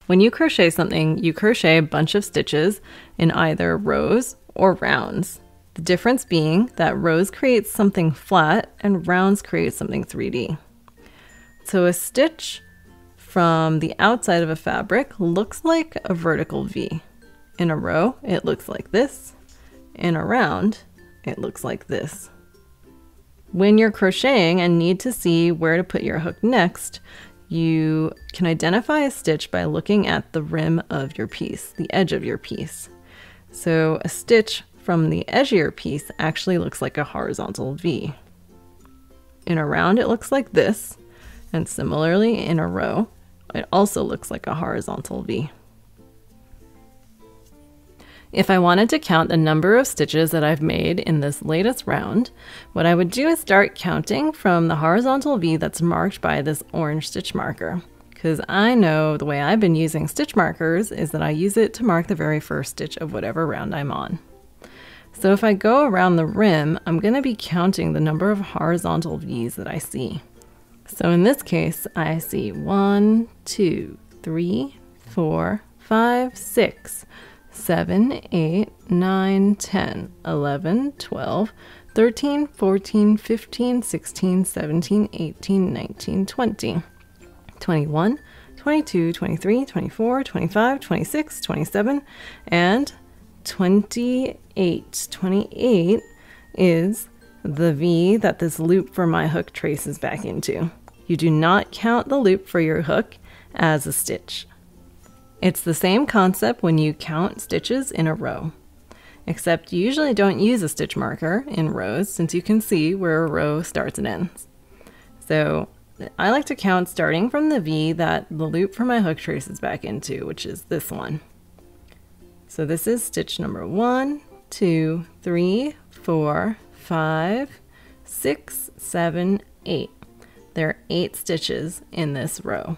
When you crochet something, you crochet a bunch of stitches in either rows or rounds. The difference being that rows create something flat and rounds create something 3D. So a stitch from the outside of a fabric looks like a vertical V. In a row, it looks like this. In a round, it looks like this. When you're crocheting and need to see where to put your hook next, you can identify a stitch by looking at the rim of your piece, the edge of your piece. So a stitch from the edge of your piece actually looks like a horizontal V. In a round, it looks like this, and similarly in a row, it also looks like a horizontal V. If I wanted to count the number of stitches that I've made in this latest round, what I would do is start counting from the horizontal V that's marked by this orange stitch marker. Because I know the way I've been using stitch markers is that I use it to mark the very first stitch of whatever round I'm on. So if I go around the rim, I'm going to be counting the number of horizontal V's that I see. So in this case, I see 1, 2, 3, 4, 5, 6, 7, 8, 9, 10, 11, 12, 13, 14, 15, 16, 17, 18, 19, 20, 21, 22, 23, 24, 25, 26, 27, and 28. 28 is the V that this loop for my hook traces back into. You do not count the loop for your hook as a stitch. It's the same concept when you count stitches in a row, except you usually don't use a stitch marker in rows since you can see where a row starts and ends. So I like to count starting from the V that the loop for my hook traces back into, which is this one. So this is stitch number 1, 2, 3, 4, 5, 6, 7, 8. There are 8 stitches in this row.